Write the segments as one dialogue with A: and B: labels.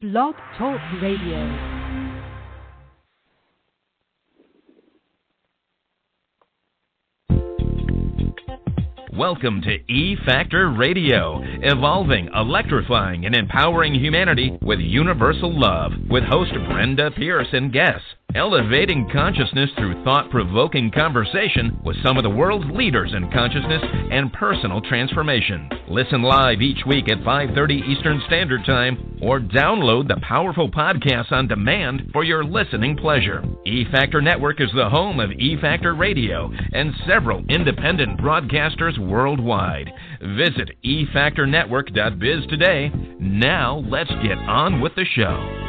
A: Blog Talk Radio.
B: Welcome to E-Factor Radio, evolving, electrifying, and empowering humanity with universal love, with host Brenda Pierce and guests, elevating consciousness through thought-provoking conversation with some of the world's leaders in consciousness and personal transformation. Listen live each week at 5:30 Eastern Standard Time, or download the powerful podcasts on demand for your listening pleasure. E-Factor Network is the home of E-Factor Radio and several independent broadcasters worldwide. Visit efactornetwork.biz today. Now, let's get on with the show.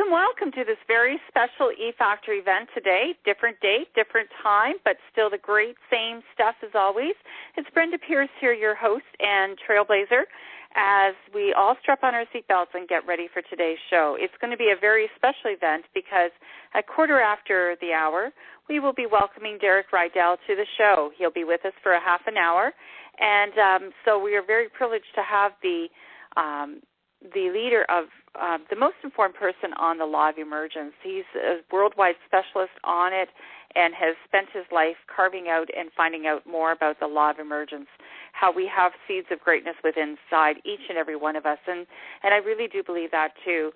C: Welcome to this very special E-Factor event today. Different date, different time, but still the great same stuff as always. It's Brenda Pierce here, your host and trailblazer, as we all strap on our seatbelts and get ready for today's show. It's going to be a very special event because at quarter after the hour, we will be welcoming Derek Rydall to the show. He'll be with us for a half an hour, and so we are very privileged to have the leader of the most informed person on the Law of Emergence. He's a worldwide specialist on it and has spent his life carving out and finding out more about the Law of Emergence, how we have seeds of greatness within inside each and every one of us. And I really do believe that too,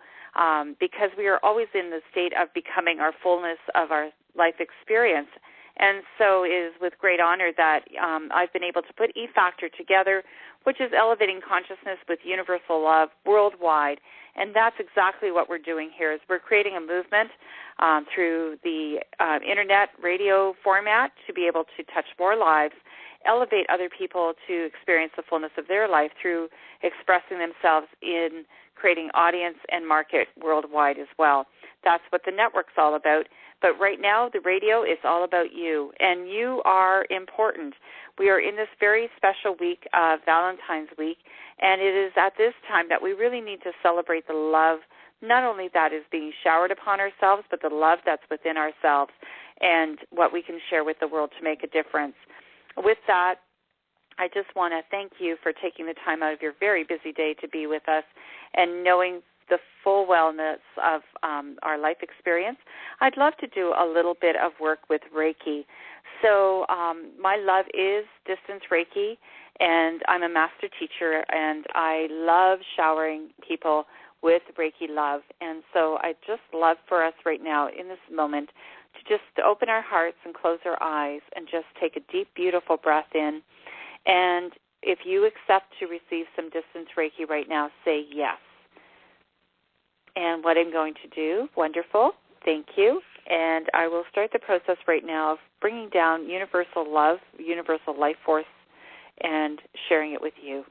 C: because we are always in the state of becoming our fullness of our life experience. And so it is with great honor that I've been able to put E-Factor together, which is elevating consciousness with universal love worldwide. And that's exactly what we're doing here, is we're creating a movement through the internet radio format to be able to touch more lives, elevate other people to experience the fullness of their life through expressing themselves in creating audience and market worldwide as well. That's what the network's all about. But right now, the radio is all about you, and you are important. We are in this very special week of Valentine's Week, and it is at this time that we really need to celebrate the love, not only that is being showered upon ourselves, but the love that's within ourselves and what we can share with the world to make a difference. With that, I just want to thank you for taking the time out of your very busy day to be with us and knowing the full wellness of our life experience. I'd love to do a little bit of work with Reiki. So my love is distance Reiki, and I'm a master teacher, and I love showering people with Reiki love. And so I just love for us right now in this moment to just open our hearts and close our eyes and just take a deep, beautiful breath in. And if you accept to receive some distance Reiki right now, say yes. And what I'm going to do, wonderful, thank you. And I will start the process right now of bringing down universal love, universal life force, and sharing it with you.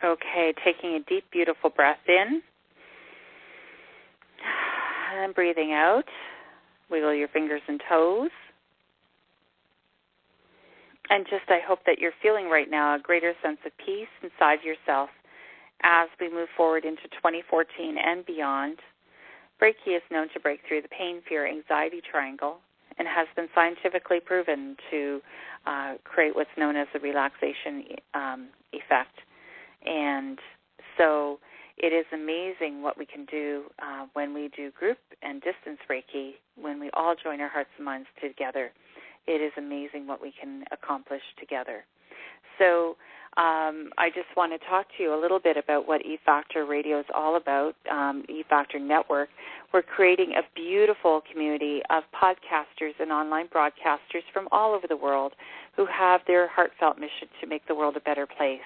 C: Okay, taking a deep, beautiful breath in and breathing out. Wiggle your fingers and toes. And just I hope that you're feeling right now a greater sense of peace inside yourself as we move forward into 2014 and beyond. Reiki is known to break through the pain, fear, anxiety triangle and has been scientifically proven to create what's known as the relaxation effect. And so it is amazing what we can do when we do group and distance Reiki, when we all join our hearts and minds together. It is amazing what we can accomplish together. So I just want to talk to you a little bit about what E-Factor Radio is all about, E-Factor Network. We're creating a beautiful community of podcasters and online broadcasters from all over the world who have their heartfelt mission to make the world a better place.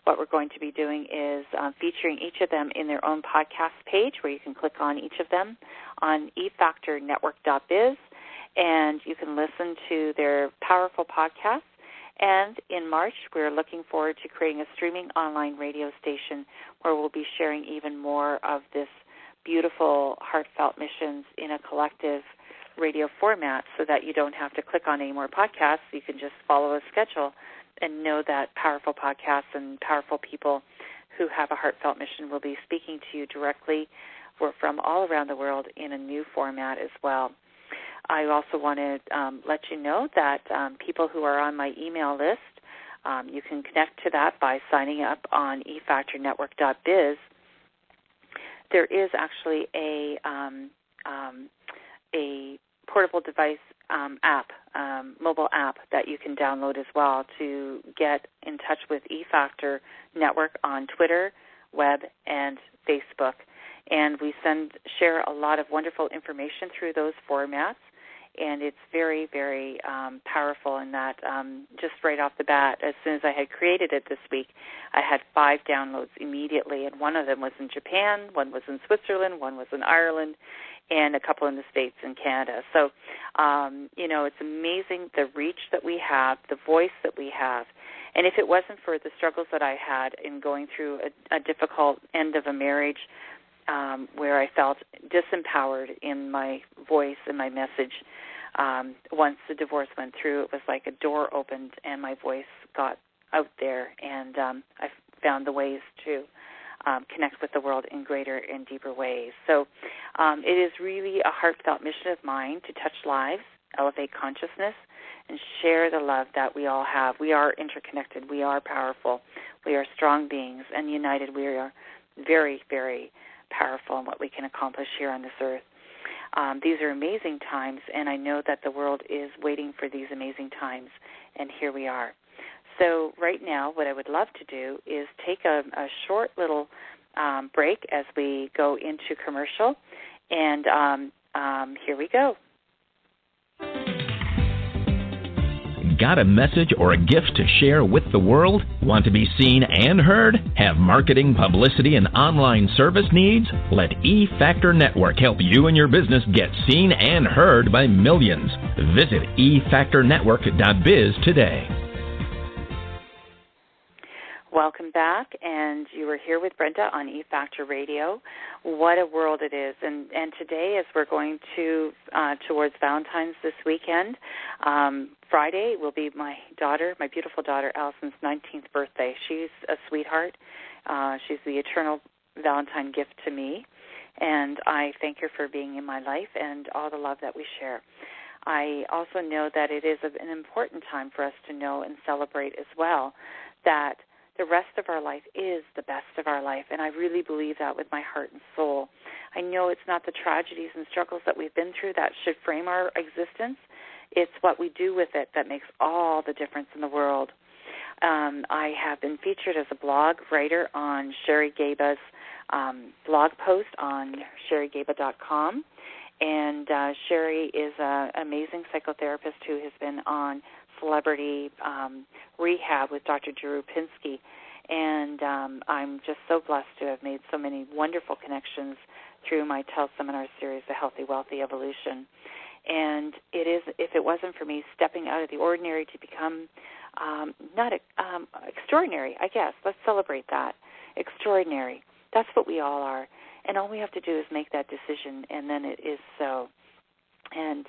C: What we're going to be doing is featuring each of them in their own podcast page where you can click on each of them on efactornetwork.biz, and you can listen to their powerful podcasts And in March, we're looking forward to creating a streaming online radio station where we'll be sharing even more of this beautiful, heartfelt missions in a collective radio format so that you don't have to click on any more podcasts. You can just follow a schedule and know that powerful podcasts and powerful people who have a heartfelt mission will be speaking to you directly from all around the world in a new format as well. I also want to let you know that people who are on my email list, you can connect to that by signing up on efactornetwork.biz. There is actually a portable device app, mobile app that you can download as well to get in touch with eFactor Network on Twitter, web, and Facebook. And we share a lot of wonderful information through those formats, and it's very, very powerful in that just right off the bat, as soon as I had created it this week, I had 5 downloads immediately, and one of them was in Japan, one was in Switzerland, one was in Ireland, and a couple in the States and Canada. So, it's amazing the reach that we have, the voice that we have. And if it wasn't for the struggles that I had in going through a difficult end of a marriage where I felt disempowered in my voice and my message, once the divorce went through, it was like a door opened and my voice got out there, and I found the ways to connect with the world in greater and deeper ways. So it is really a heartfelt mission of mine to touch lives, elevate consciousness, and share the love that we all have. We are interconnected. We are powerful. We are strong beings, and united we are very, very powerful in what we can accomplish here on this earth. These are amazing times, and I know that the world is waiting for these amazing times, and here we are. So right now, what I would love to do is take a short little break as we go into commercial, and here we go.
B: Got a message or a gift to share with the world? Want to be seen and heard? Have marketing, publicity, and online service needs? Let eFactor Network help you and your business get seen and heard by millions. Visit efactornetwork.biz today.
C: Welcome back, and you are here with Brenda on eFactor Radio. What a world it is, and today, as we're going towards Valentine's this weekend, Friday will be my beautiful daughter Allison's 19th birthday. She's a sweetheart. She's the eternal Valentine gift to me, and I thank her for being in my life and all the love that we share. I also know that it is an important time for us to know and celebrate as well that the rest of our life is the best of our life, and I really believe that with my heart and soul. I know it's not the tragedies and struggles that we've been through that should frame our existence. It's what we do with it that makes all the difference in the world. I have been featured as a blog writer on Sherry Gaba's blog post on sherrygaba.com, and Sherry is an amazing psychotherapist who has been on Celebrity Rehab with Dr. Drew Pinsky, and I'm just so blessed to have made so many wonderful connections through my teleseminar series, The Healthy, Wealthy Evolution. And it is, if it wasn't for me stepping out of the ordinary to become extraordinary, I guess. Let's celebrate that. Extraordinary. That's what we all are. And all we have to do is make that decision, and then it is so. And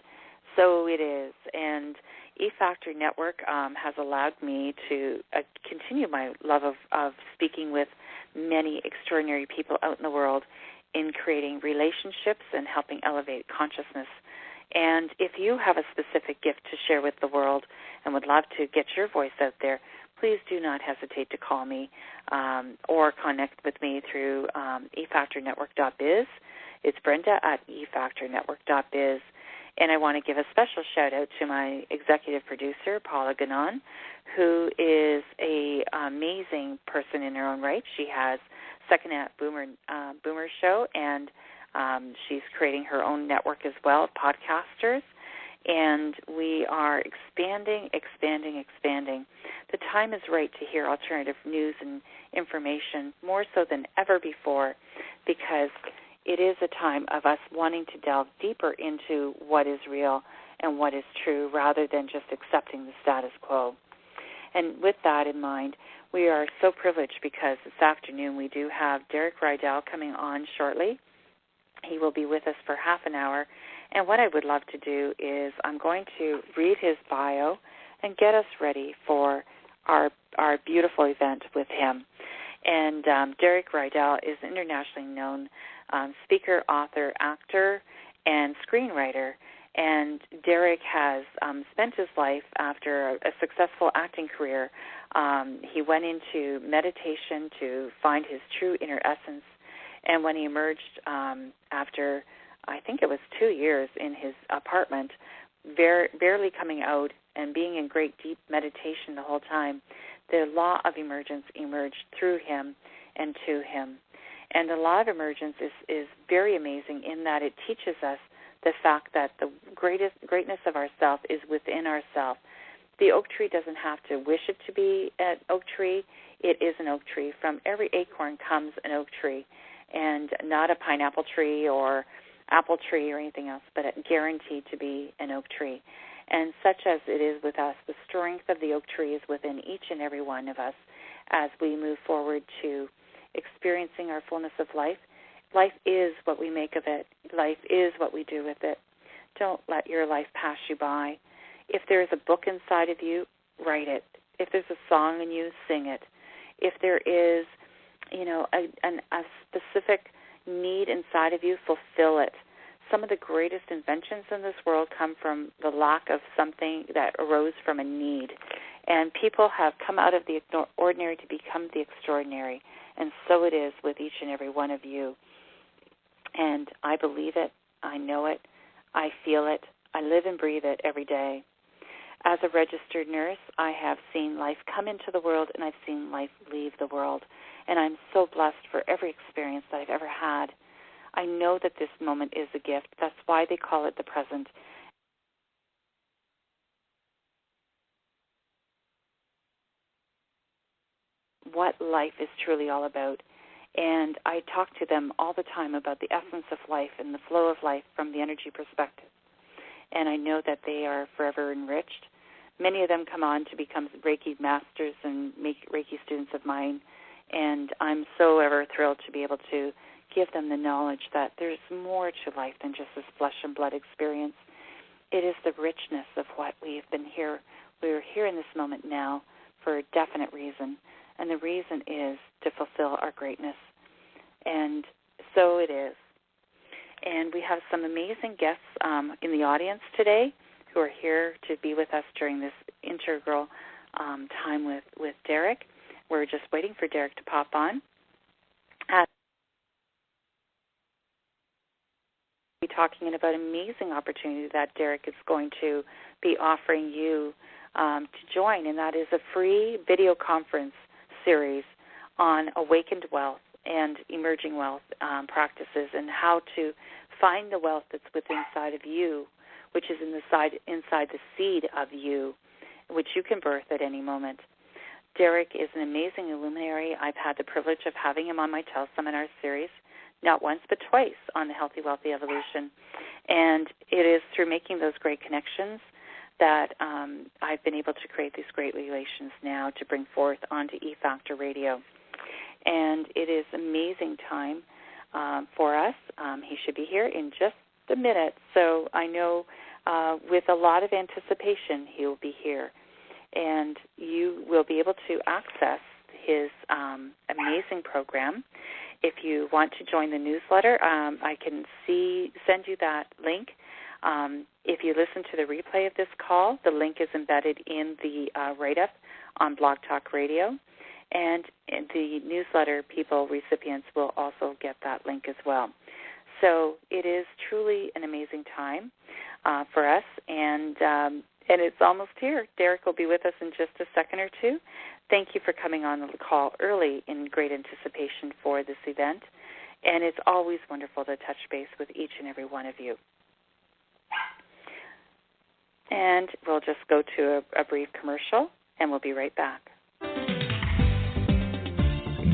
C: so it is. And eFactor Network has allowed me to continue my love of speaking with many extraordinary people out in the world in creating relationships and helping elevate consciousness. And if you have a specific gift to share with the world and would love to get your voice out there, please do not hesitate to call me or connect with me through efactornetwork.biz. It's Brenda at efactornetwork.biz. And I want to give a special shout-out to my executive producer, Paula Ganon, who is an amazing person in her own right. She has Second Boomer Show, and she's creating her own network as well, podcasters. And we are expanding. The time is right to hear alternative news and information more so than ever before, because it is a time of us wanting to delve deeper into what is real and what is true rather than just accepting the status quo. And with that in mind, we are so privileged because this afternoon we do have Derek Rydall coming on shortly. He will be with us for half an hour. And what I would love to do is I'm going to read his bio and get us ready for our beautiful event with him. And Derek Rydall is an internationally known speaker, author, actor, and screenwriter. And Derek has spent his life after a successful acting career. He went into meditation to find his true inner essence. And when he emerged after, I think it was 2 years in his apartment, barely coming out and being in great deep meditation the whole time, the Law of Emergence emerged through him and to him. And the Law of Emergence is very amazing in that it teaches us the fact that the greatness of ourself is within ourself. The oak tree doesn't have to wish it to be an oak tree. It is an oak tree. From every acorn comes an oak tree, and not a pineapple tree or apple tree or anything else, but guaranteed to be an oak tree. And such as it is with us, the strength of the oak tree is within each and every one of us as we move forward to experiencing our fullness of life. Life is what we make of it. Life is what we do with it. Don't let your life pass you by. If there is a book inside of you, write it. If there's a song in you, sing it. If there is, a specific need inside of you, fulfill it. Some of the greatest inventions in this world come from the lack of something that arose from a need. And people have come out of the ordinary to become the extraordinary. And so it is with each and every one of you. And I believe it. I know it. I feel it. I live and breathe it every day. As a registered nurse, I have seen life come into the world, and I've seen life leave the world. And I'm so blessed for every experience that I've ever had. I know that this moment is a gift. That's why they call it the present. What life is truly all about. And I talk to them all the time about the essence of life and the flow of life from the energy perspective. And I know that they are forever enriched. Many of them come on to become Reiki masters and Reiki students of mine. And I'm so ever thrilled to be able to give them the knowledge that there's more to life than just this flesh and blood experience. It is the richness of what we've been here. We're here in this moment now for a definite reason. And the reason is to fulfill our greatness. And so it is. And we have some amazing guests in the audience today who are here to be with us during this integral time with Derek. We're just waiting for Derek to pop on. We'll be talking about an amazing opportunity that Derek is going to be offering you to join, and that is a free video conference series on awakened wealth and emerging wealth practices and how to find the wealth that's within inside of you, which is inside the seed of you, which you can birth at any moment. Derek is an amazing illuminary. I've had the privilege of having him on my teleseminar series, not once but twice, on the Healthy, Wealthy Evolution. And it is through making those great connections that I've been able to create these great relations now to bring forth onto E-Factor Radio. And it is amazing time for us. He should be here in just a minute. So I know with a lot of anticipation he will be here. And you will be able to access his amazing program. If you want to join the newsletter, I can send you that link. If you listen to the replay of this call, the link is embedded in the write-up on Blog Talk Radio. And the newsletter recipients will also get that link as well. So it is truly an amazing time for us, and it's almost here. Derek will be with us in just a second or two. Thank you for coming on the call early in great anticipation for this event, and it's always wonderful to touch base with each and every one of you. And we'll just go to a brief commercial, and we'll be right back.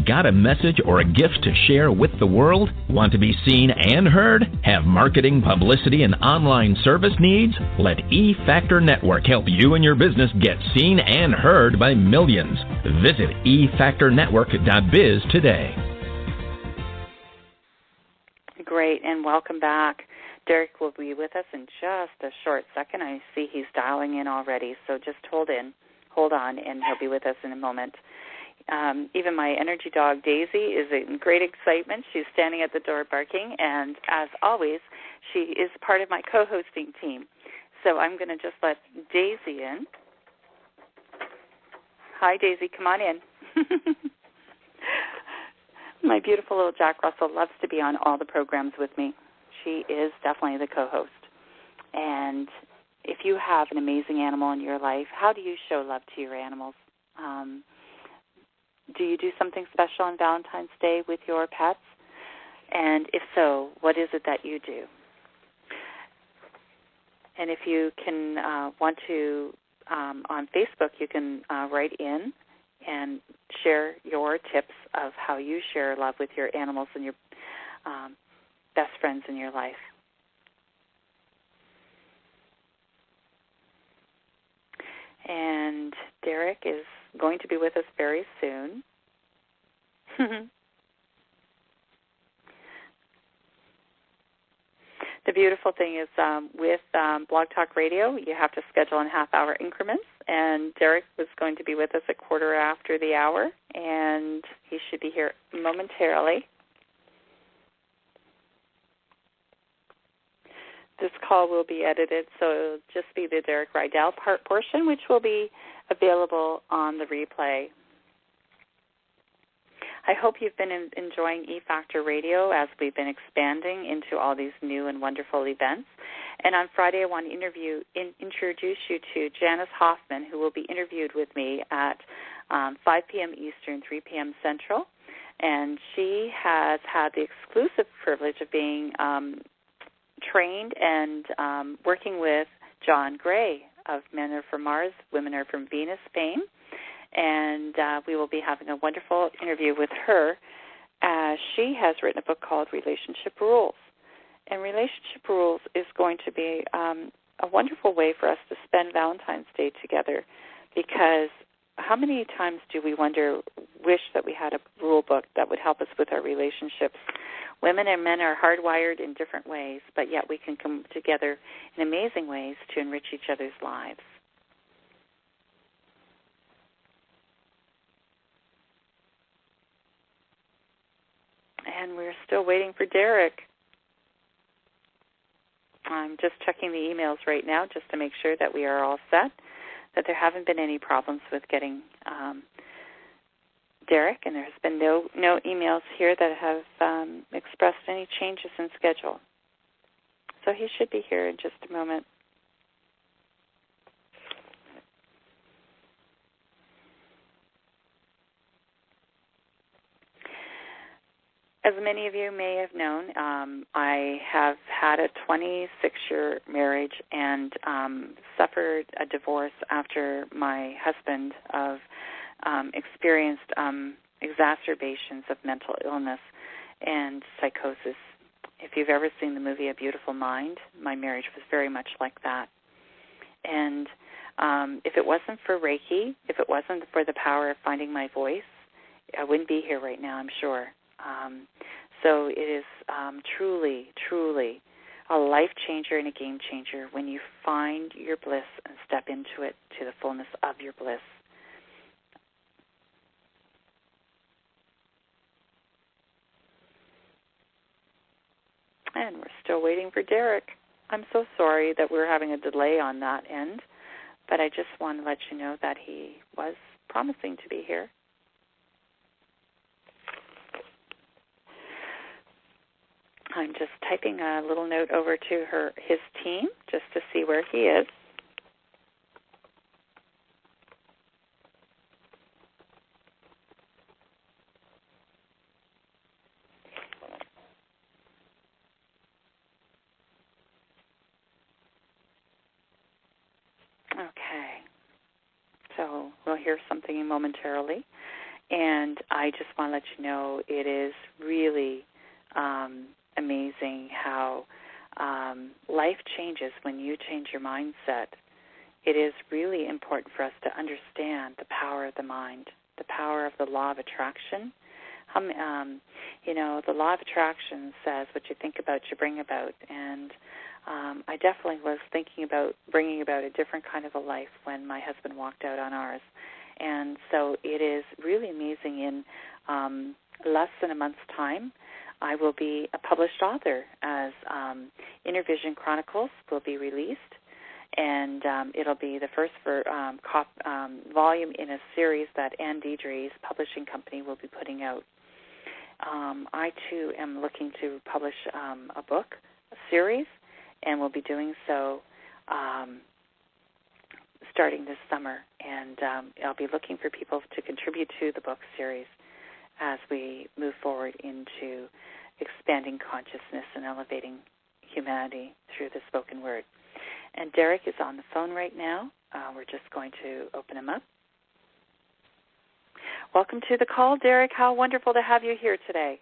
B: Got a message or a gift to share with the world? Want to be seen and heard? Have marketing, publicity, and online service needs? Let E-Factor Network help you and your business get seen and heard by millions. Visit efactornetwork.biz today.
C: Great, and welcome back. Derek will be with us in just a short second. I see he's dialing in already, so just hold on, and he'll be with us in a moment. Even my energy dog, Daisy, is in great excitement. She's standing at the door barking, and as always, she is part of my co-hosting team. So I'm going to just let Daisy in. Hi, Daisy. Come on in. My beautiful little Jack Russell loves to be on all the programs with me. She is definitely the co-host. And if you have an amazing animal in your life, how do you show love to your animals? Do you do something special on Valentine's Day with your pets? And if so, what is it that you do? And if you can want to, on Facebook, you can write in and share your tips of how you share love with your animals and your best friends in your life. And Derek is going to be with us very soon. The beautiful thing is with Blog Talk Radio, you have to schedule in half-hour increments, and Derek was going to be with us at quarter after the hour, and he should be here momentarily. This call will be edited, so it'll just be the Derek Rydall portion, which will be available on the replay. I hope you've been enjoying E-Factor Radio as we've been expanding into all these new and wonderful events. And on Friday, I want to introduce you to Janice Hoffman, who will be interviewed with me at 5 p.m. Eastern, 3 p.m. Central. And she has had the exclusive privilege of being trained and working with John Gray of Men Are From Mars, Women Are From Venus fame. And we will be having a wonderful interview with her as she has written a book called Relationship Rules. And Relationship Rules is going to be a wonderful way for us to spend Valentine's Day together, because how many times do we wish that we had a rule book that would help us with our relationships? Women and men are hardwired in different ways, but yet we can come together in amazing ways to enrich each other's lives. And we're still waiting for Derek. I'm just checking the emails right now just to make sure that we are all set, that there haven't been any problems with getting Derek, and there's been no emails here that have expressed any changes in schedule. So he should be here in just a moment. As many of you may have known, I have had a 26-year marriage and suffered a divorce after my husband experienced exacerbations of mental illness and psychosis. If you've ever seen the movie A Beautiful Mind, my marriage was very much like that. And if it wasn't for Reiki, if it wasn't for the power of finding my voice, I wouldn't be here right now, I'm sure. So it is truly, truly a life changer and a game changer when you find your bliss and step into it to the fullness of your bliss. And we're still waiting for Derek. I'm so sorry that we're having a delay on that end, but I just want to let you know that he was promising to be here. I'm just typing a little note over to his team just to see where he is. Okay. So we'll hear something momentarily. And I just want to let you know it is really amazing how life changes when you change your mindset. It is really important for us to understand the power of the mind, the power of the law of attraction. The law of attraction says what you think about, you bring about. And I definitely was thinking about bringing about a different kind of a life when my husband walked out on ours. And so it is really amazing. In less than a month's time, I will be a published author as Inner Vision Chronicles will be released. And it'll be the first volume in a series that Ann Deidre's publishing company will be putting out. I, too, am looking to publish a book, a series, and will be doing so starting this summer. And I'll be looking for people to contribute to the book series as we move forward into expanding consciousness and elevating humanity through the spoken word. And Derek is on the phone right now. We're just going to open him up. Welcome to the call, Derek. How wonderful to have you here today.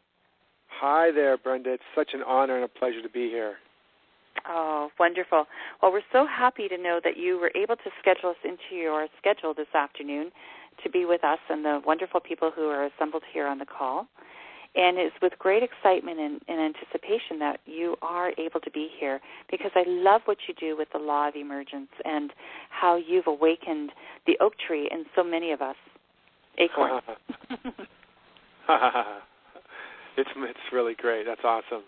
D: Hi there, Brenda. It's such an honor and a pleasure to be here.
C: Oh, wonderful. Well, we're so happy to know that you were able to schedule us into your schedule this afternoon to be with us and the wonderful people who are assembled here on the call. And it's with great excitement and anticipation that you are able to be here, because I love what you do with the Law of Emergence and how you've awakened the oak tree in so many of us, acorns.
D: It's really great. That's awesome.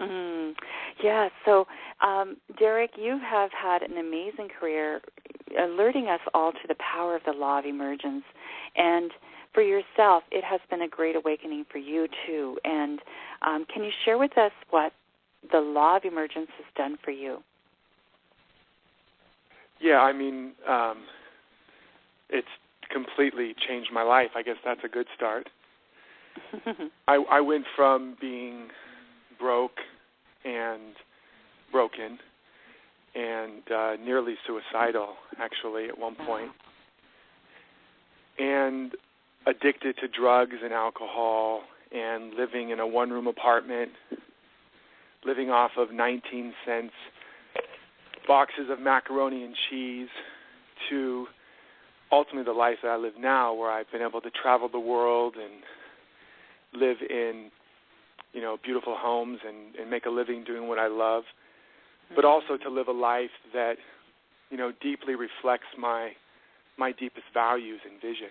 C: Mm-hmm. Yeah, so Derek, you have had an amazing career alerting us all to the power of the Law of Emergence. And for yourself, it has been a great awakening for you, too. And can you share with us what the Law of Emergence has done for you?
D: Yeah, I mean, it's completely changed my life. I guess that's a good start. I went from being broke and broken and nearly suicidal, actually, at one point, and addicted to drugs and alcohol and living in a one-room apartment, living off of 19-cent boxes of macaroni and cheese, to ultimately the life that I live now, where I've been able to travel the world and live in, beautiful homes and make a living doing what I love, but also to live a life that, deeply reflects my deepest values and vision.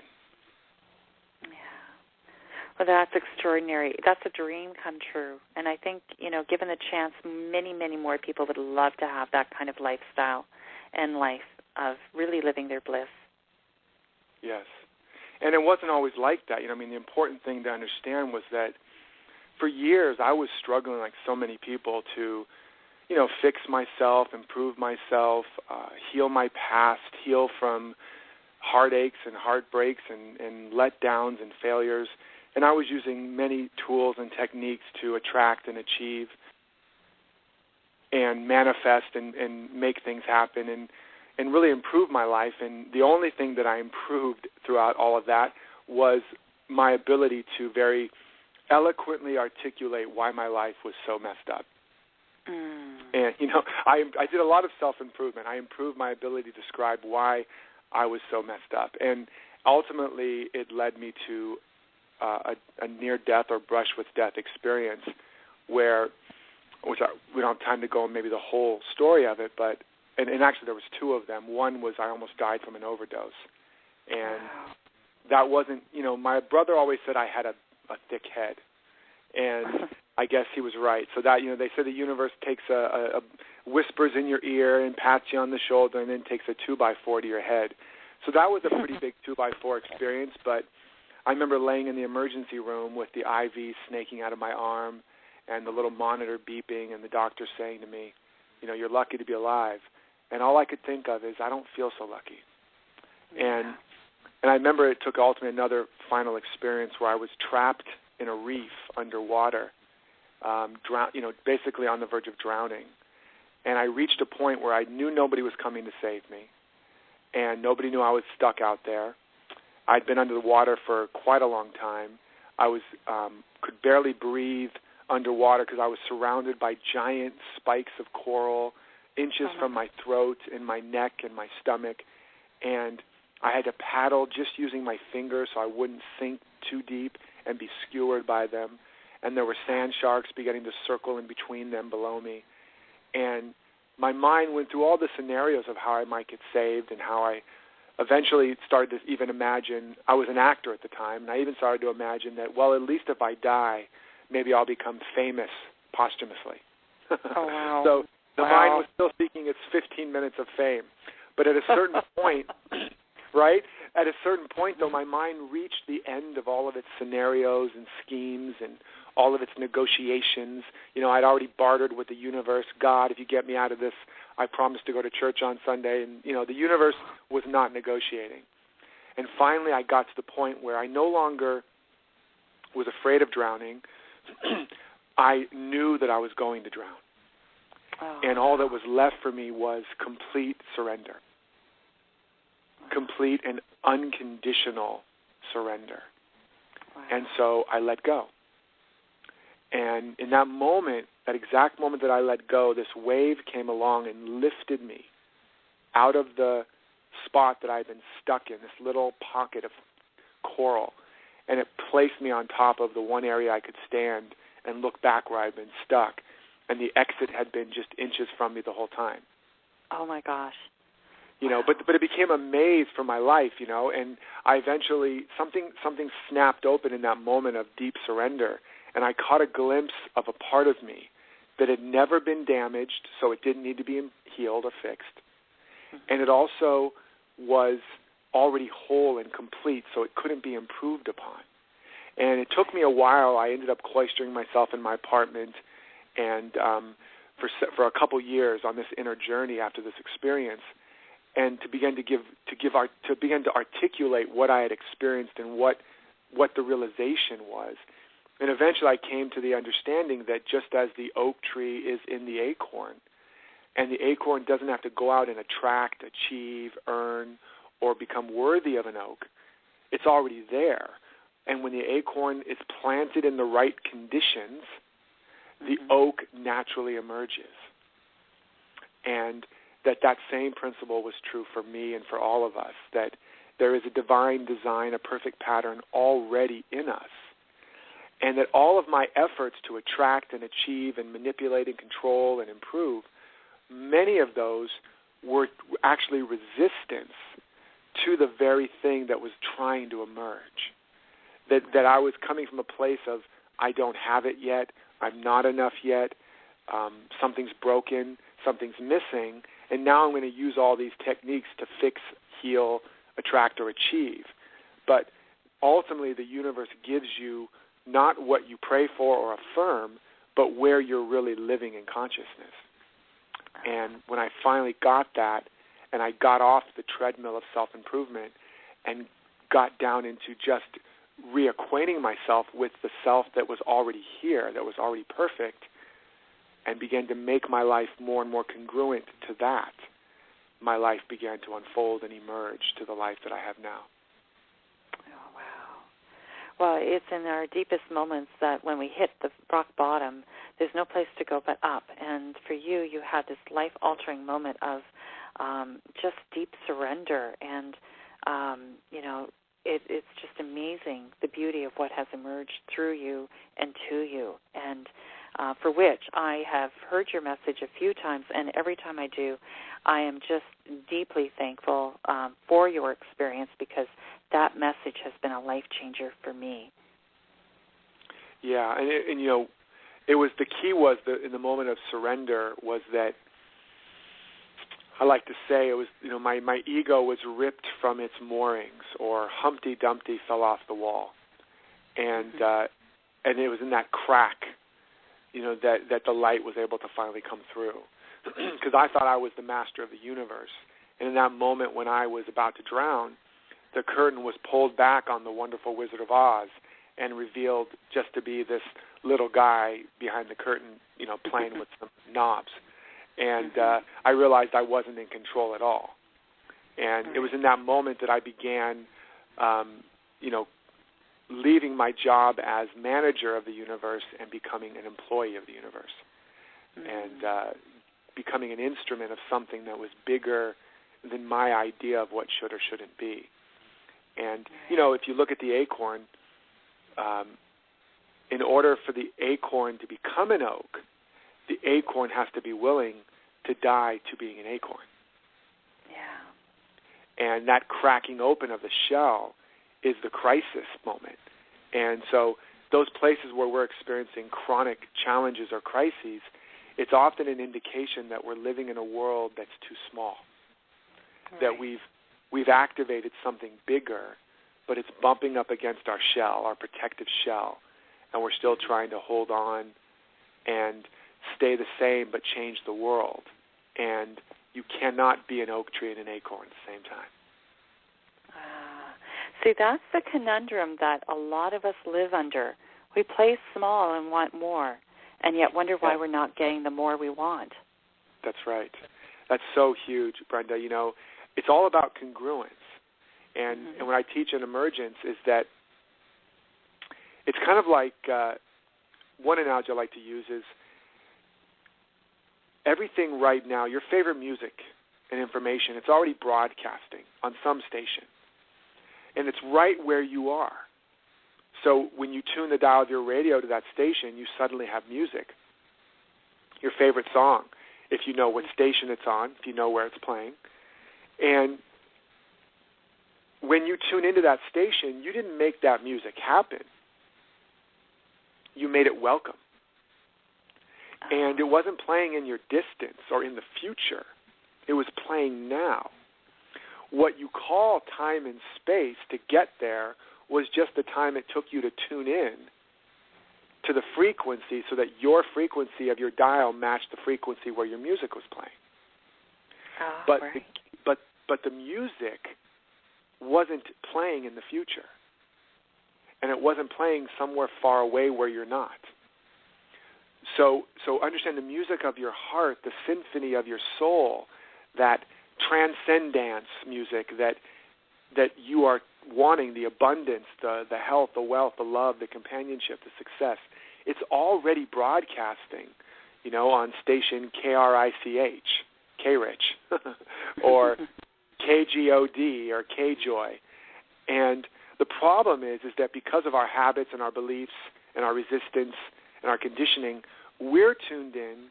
C: Well, that's extraordinary. That's a dream come true. And I think, given the chance, many, many more people would love to have that kind of lifestyle and life of really living their bliss.
D: Yes. And it wasn't always like that. The important thing to understand was that for years I was struggling, like so many people, to, fix myself, improve myself, heal my past, heal from heartaches and heartbreaks and letdowns and failures. And I was using many tools and techniques to attract and achieve and manifest and make things happen and really improve my life. And the only thing that I improved throughout all of that was my ability to very eloquently articulate why my life was so messed up. And, I did a lot of self-improvement. I improved my ability to describe why I was so messed up. And ultimately it led me to a near-death or brush-with-death experience we don't have time to go on maybe the whole story of it, but and actually there was two of them. One was I almost died from an overdose. And that wasn't, my brother always said I had a thick head. And I guess he was right. So that, they said the universe takes a whispers in your ear and pats you on the shoulder and then takes a 2x4 to your head. So that was a pretty big 2x4 experience, but I remember laying in the emergency room with the IV snaking out of my arm and the little monitor beeping and the doctor saying to me, you're lucky to be alive. And all I could think of is I don't feel so lucky. Yeah. And I remember it took ultimately another final experience where I was trapped in a reef underwater, basically on the verge of drowning. And I reached a point where I knew nobody was coming to save me, and nobody knew I was stuck out there. I'd been under the water for quite a long time. I was could barely breathe underwater because I was surrounded by giant spikes of coral, inches from my throat and my neck and my stomach, and I had to paddle just using my fingers so I wouldn't sink too deep and be skewered by them. And there were sand sharks beginning to circle in between them below me. And my mind went through all the scenarios of how I might get saved and how I eventually started to even imagine, I was an actor at the time, and I even started to imagine that, well, at least if I die, maybe I'll become famous posthumously.
C: Oh, wow.
D: So the mind was still seeking its 15 minutes of fame. But at a certain point, right, at a certain point, though, my mind reached the end of all of its scenarios and schemes and all of its negotiations. You know, I'd already bartered with the universe. God, if you get me out of this, I promise to go to church on Sunday. And, you know, the universe was not negotiating. And finally I got to the point where I no longer was afraid of drowning. I knew that I was going to drown. Oh. And all that was left for me was complete surrender. Complete and unconditional surrender. Wow. And so I let go. And in that moment, that exact moment that I let go, this wave came along and lifted me out of the spot that I'd been stuck in, this little pocket of coral, and it placed me on top of the one area I could stand and look back where I'd been stuck, and the exit had been just inches from me the whole time.
C: Oh, my gosh.
D: You know, but it became a maze for my life, you know, and I eventually, something snapped open in that moment of deep surrender, and I caught a glimpse of a part of me that had never been damaged, so it didn't need to be healed or fixed, and it also was already whole and complete, so it couldn't be improved upon. And it took me a while. I ended up cloistering myself in my apartment, and for a couple years on this inner journey after this experience, and to begin to articulate what I had experienced and what the realization was. And eventually I came to the understanding that just as the oak tree is in the acorn, and the acorn doesn't have to go out and attract, achieve, earn, or become worthy of an oak, it's already there. And when the acorn is planted in the right conditions, the oak naturally emerges. And that same principle was true for me and for all of us, that there is a divine design, a perfect pattern already in us, and that all of my efforts to attract and achieve and manipulate and control and improve, many of those were actually resistance to the very thing that was trying to emerge. That I was coming from a place of, I don't have it yet, I'm not enough yet, something's broken, something's missing, and now I'm going to use all these techniques to fix, heal, attract, or achieve. But ultimately the universe gives you not what you pray for or affirm, but where you're really living in consciousness. And when I finally got that, and I got off the treadmill of self-improvement and got down into just reacquainting myself with the self that was already here, that was already perfect, and began to make my life more and more congruent to that, my life began to unfold and emerge to the life that I have now.
C: Oh, wow. Well, it's in our deepest moments that when we hit the rock bottom, there's no place to go but up. And for you, you had this life-altering moment of just deep surrender. And, you know, it's just amazing, the beauty of what has emerged through you and to you. And for which I have heard your message a few times, and every time I do, I am just deeply thankful for your experience, because that message has been a life changer for me.
D: Yeah, and you know, it was, the key was in the moment of surrender was that, I like to say, it was, you know, my ego was ripped from its moorings, or Humpty Dumpty fell off the wall, and it was in that crack, you know, that the light was able to finally come through, because I thought I was the master of the universe, and in that moment when I was about to drown, the curtain was pulled back on the wonderful Wizard of Oz and revealed just to be this little guy behind the curtain, you know, playing with some knobs. And I realized I wasn't in control at all. And it was in that moment that I began leaving my job as manager of the universe and becoming an employee of the universe, and becoming an instrument of something that was bigger than my idea of what should or shouldn't be. And, if you look at the acorn, in order for the acorn to become an oak, the acorn has to be willing to die to being an acorn. Yeah. And that cracking open of the shell is the crisis moment. And so those places where we're experiencing chronic challenges or crises, it's often an indication that we're living in a world that's too small, that we've activated something bigger, but it's bumping up against our shell, our protective shell, and we're still trying to hold on and stay the same but change the world. And you cannot be an oak tree and an acorn at the same time.
C: See, that's the conundrum that a lot of us live under. We play small and want more, and yet wonder why we're not getting the more we want.
D: That's right. That's so huge, Brenda. It's all about congruence. And what I teach in Emergence is that it's kind of like, one analogy I like to use is everything right now, your favorite music and information, it's already broadcasting on some station. And it's right where you are. So when you tune the dial of your radio to that station, you suddenly have music, your favorite song, if you know what station it's on, if you know where it's playing. And when you tune into that station, you didn't make that music happen. You made it welcome. And it wasn't playing in your distance or in the future. It was playing now. What you call time and space to get there was just the time it took you to tune in to the frequency so that your frequency of your dial matched the frequency where your music was playing. But the music wasn't playing in the future. And it wasn't playing somewhere far away where you're not. So understand the music of your heart, the symphony of your soul, that transcendence music that you are wanting, the abundance, the health, the wealth, the love, the companionship, the success. It's already broadcasting, on station KRICH, K-Rich, or KGOD or KJoy. And the problem is that because of our habits and our beliefs and our resistance and our conditioning, we're tuned in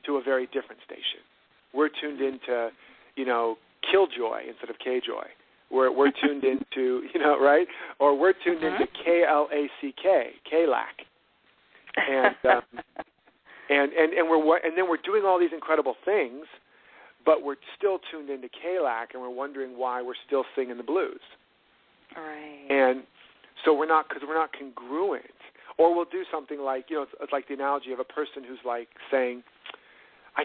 D: to a very different station. We're tuned into, Killjoy instead of KJoy. We're tuned into, right? Or we're tuned into KLACK, KLAC. And then we're doing all these incredible things, but we're still tuned into KLAC, and we're wondering why we're still singing the blues.
C: Right.
D: And so we're not congruent. Or we'll do something like, it's like the analogy of a person who's like saying, I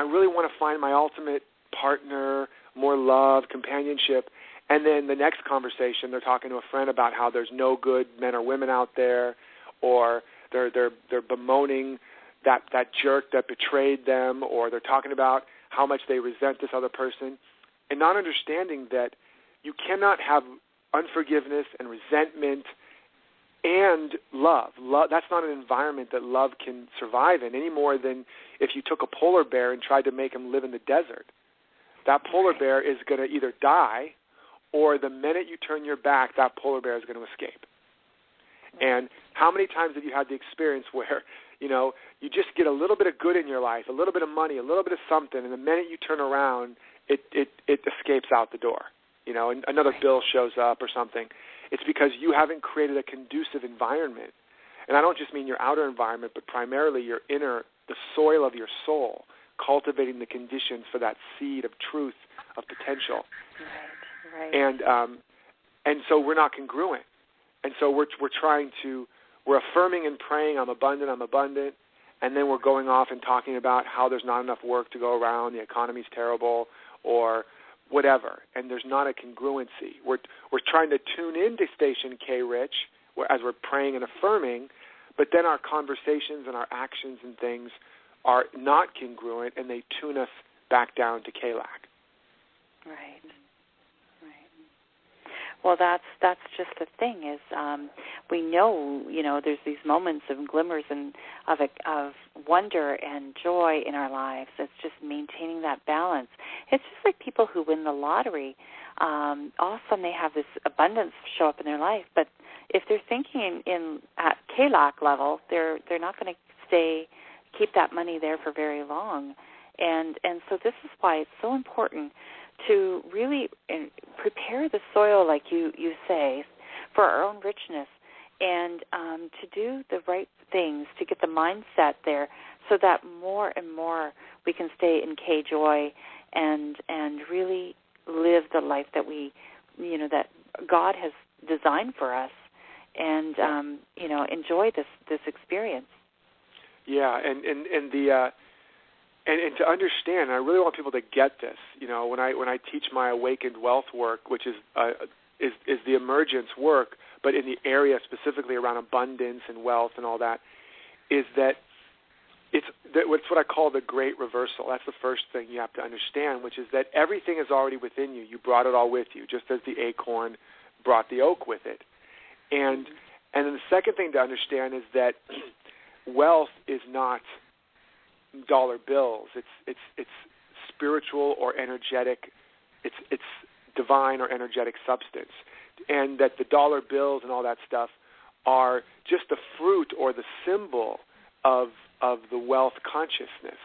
D: really want to find my ultimate partner, more love, companionship. And then the next conversation, they're talking to a friend about how there's no good men or women out there, or they're bemoaning that jerk that betrayed them, or they're talking about how much they resent this other person, and not understanding that you cannot have unforgiveness and resentment and love. That's not an environment that love can survive in any more than if you took a polar bear and tried to make him live in the desert. That polar bear is going to either die, or the minute you turn your back, that polar bear is going to escape. And how many times have you had the experience where, you just get a little bit of good in your life, a little bit of money, a little bit of something, and the minute you turn around, it escapes out the door. And another bill shows up or something. It's because you haven't created a conducive environment. And I don't just mean your outer environment, but primarily your inner, the soil of your soul, cultivating the conditions for that seed of truth, of potential.
C: Right.
D: And so we're not congruent. And so we're affirming and praying, I'm abundant, and then we're going off and talking about how there's not enough work to go around, the economy's terrible, or whatever, and there's not a congruency. We're trying to tune into station K-Rich as we're praying and affirming, but then our conversations and our actions and things are not congruent, and they tune us back down to KLAC.
C: Right. Well, that's just the thing is we know, there's these moments of glimmers of wonder and joy in our lives. It's just maintaining that balance. It's just like people who win the lottery. All of a sudden they have this abundance show up in their life, but if they're thinking at KLAC level, they're not going to keep that money there for very long. And so this is why it's so important to really prepare the soil, like you say, for our own richness, and to do the right things, to get the mindset there so that more and more we can stay in K-joy and really live the life that that God has designed for us and, enjoy this experience.
D: Yeah, and to understand, I really want people to get this. When I teach my awakened wealth work, which is the emergence work, but in the area specifically around abundance and wealth and all that, is that it's what I call the great reversal. That's the first thing you have to understand, which is that everything is already within you. You brought it all with you, just as the acorn brought the oak with it. And then the second thing to understand is that wealth is not dollar bills. It's spiritual or energetic. It's divine or energetic substance, and that the dollar bills and all that stuff are just the fruit or the symbol of the wealth consciousness.